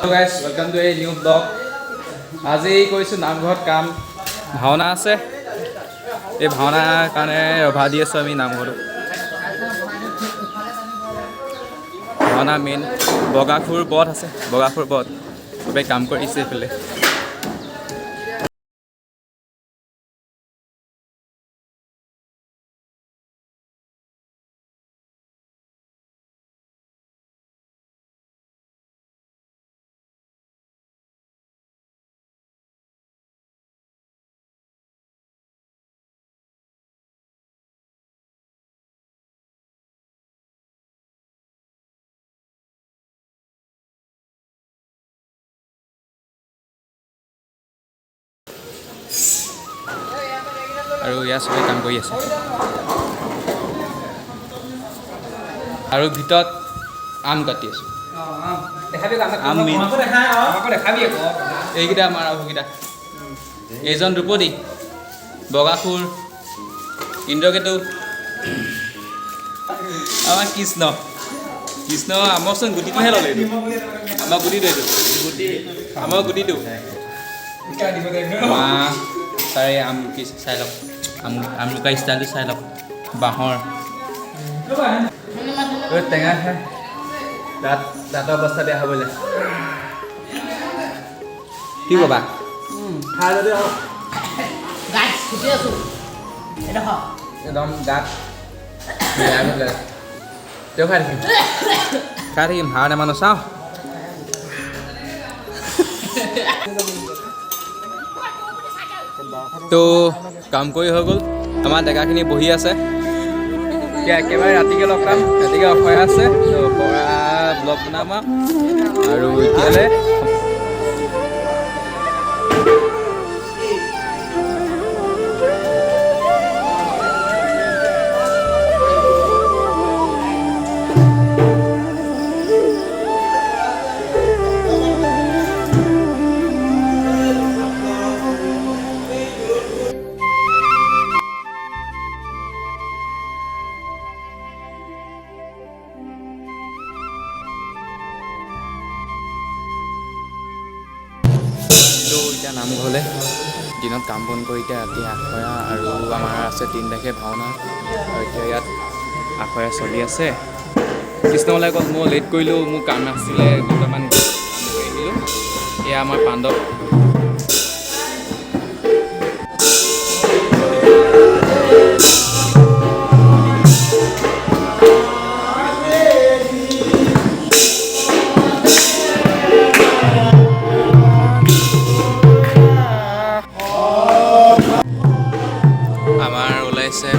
guys, welcome to a new vlog. আজি কৈছো নামঘৰত কাম ভাওনা আছে এই ভাওনা কাৰণে ৰভা দি আছো আমি নামঘৰত ভাওনা মেইন বগাখুৰ বধ আছে বগাখুৰ বধ সবে কাম কৰিছে এফালে আৰু ইয়া সবে কাম কৰি আছে আৰু ভিতৰত আম কাটি আছে আম মেইন এইকেইটা আমাৰ আহুকেইটা এইজন দ্ৰুপদী বগাখুৰ ইন্দ্ৰকেতু আমাৰ কৃষ্ণ কৃষ্ণ আমৰচোন গুটিটোহে ল'লে আমাৰ গুটিটো এইটো আমাৰ গুটিটো তাৰে আম লুকি চাই লওক আম লুকা ষ্টাইলটো চাই লওক বাঁহৰ টেঙা খাই দাঁতৰ অৱস্থা বেয়া হ'বলৈ কি ক'বা খাই যদি একদম দাঁত তেওঁ খাই থাকিম ভাওনা মানুহ চাওঁ তো কাম কৰি হৈ গ'ল আমাৰ ডেকাখিনি বহি আছে এতিয়া একেবাৰে ৰাতিকৈ লগ পাম ৰাতিকৈ অখৰা আছে তো অখৰা ব্লগ বনাম আৰু এতিয়ালৈ এতিয়া নামঘৰলৈ দিনত কাম বন কৰি এতিয়া ৰাতি আখৰা আৰু আমাৰ আছে 3 তাৰিখে ভাওনা আৰু এতিয়া ইয়াত আখৰা চলি আছে কৃষ্ণ ওলাই গ'ল মই লেট কৰিলোঁ মোৰ কাম আছিলে দুটামান কাম কৰি আহিলোঁ এয়া আমাৰ পাণ্ডৱ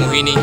মোহিনী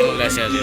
ওলাইছে আজি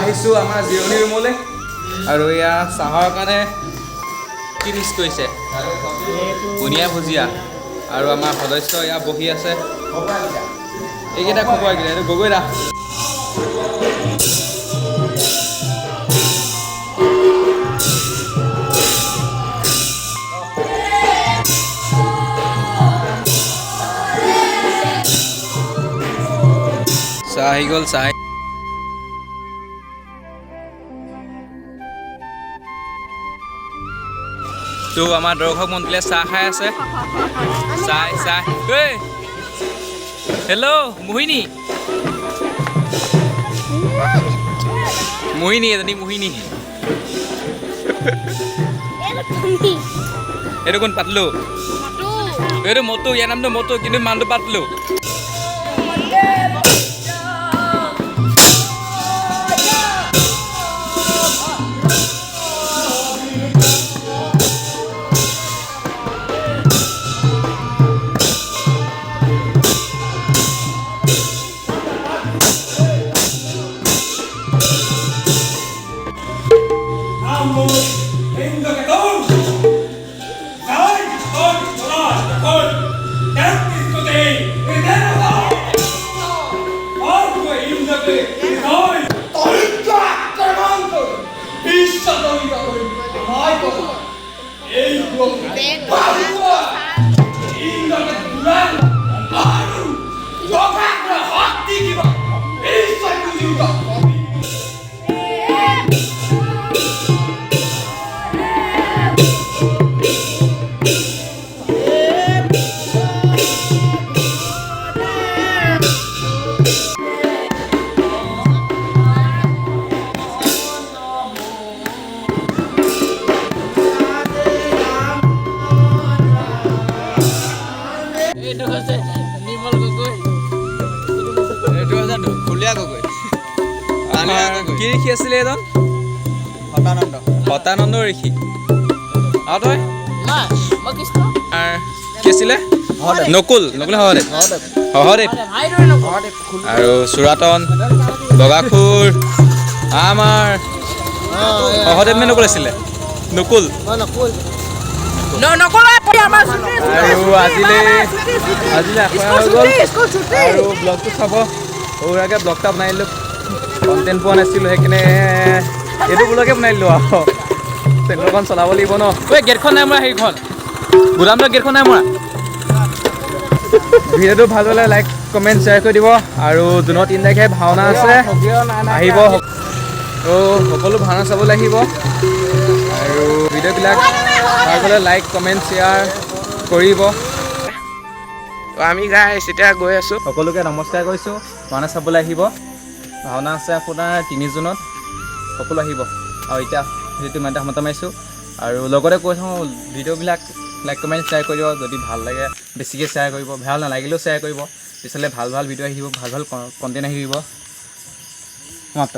আহিছোঁ আমাৰ জিৰণি ৰুমলৈ আৰু এয়া চাহৰ কাৰণে কি মিছ কৰিছে বুনিয়া ভুজিয়া আৰু আমাৰ সদস্য এয়া বহি আছে এইকেইটা খবৰ এইকেইটা এইটো গগৈ দা চাহ আহি গ'ল চাহ তো আমাৰ দৰ্শক মন্ডলীয়ে চাহ খাই আছে চাহ চাহ ঐ হেল্ল' মোহিনী মোহিনী এজনী মোহিনী এইটো কোন পাতলো এইটো মটু ইয়াৰ নামটো মটু কিন্তু মানুহটো পাতলো কি ঋষি আছিলে এজন হতানন্দ ঋষি আৰু তই কি আছিলে নকুল সহদেৱ আৰু চুৰাতন বগাখুৰ আমাৰ সহদেৱ নে নকুল আছিলে নকুল আৰু আজিলে হৈ গ'ল আৰু ব্লগটো চাব সৰুকৈ ব্লগ এটা বনাই দিলোঁ কণ্টেণ্ট পোৱা নাছিলোঁ সেইকাৰণে এইটো ব্লগে বনাই দিলোঁ আৰু চেনেলখন চলাব লাগিব ন ঐ গেটখন নাই মৰা সেইখন গুদামলৈ গেটখন নাই মৰা ভিডিঅ'টো ভাল হ'লে লাইক কমেণ্ট শ্বেয়াৰ কৰি দিব আৰু জুনৰ 3 তাৰিখে ভাওনা আছে আহিব তো সকলো ভাওনা চাবলৈ আহিব আৰু ভিডিঅ'বিলাক ভাল হ'লে লাইক কমেণ্ট শ্বেয়াৰ কৰিব তো আমি গাইছ এতিয়া গৈ আছোঁ সকলোকে নমস্কাৰ কৰিছোঁ ভাওনা চাবলৈ আহিব ভাওনা আছে আপোনাৰ 3 জুনত, সকলো আহিব। আৰু এতিয়া ভিডিঅ'টো ইমানতে সামৰণি মাৰিছোঁ। আৰু লগতে কৈ থওঁ ভিডিঅ'বিলাক লাইক কমেণ্ট শ্বেয়াৰ কৰিব, যদি ভাল লাগে বেছিকৈ শ্বেয়াৰ কৰিব, ভাল নালাগিলেও শ্বেয়াৰ কৰিব। পিছলৈ ভাল ভাল ভিডিঅ' আহিব, ভাল ভাল কণ্টেণ্ট আহিব। সমাপ্ত।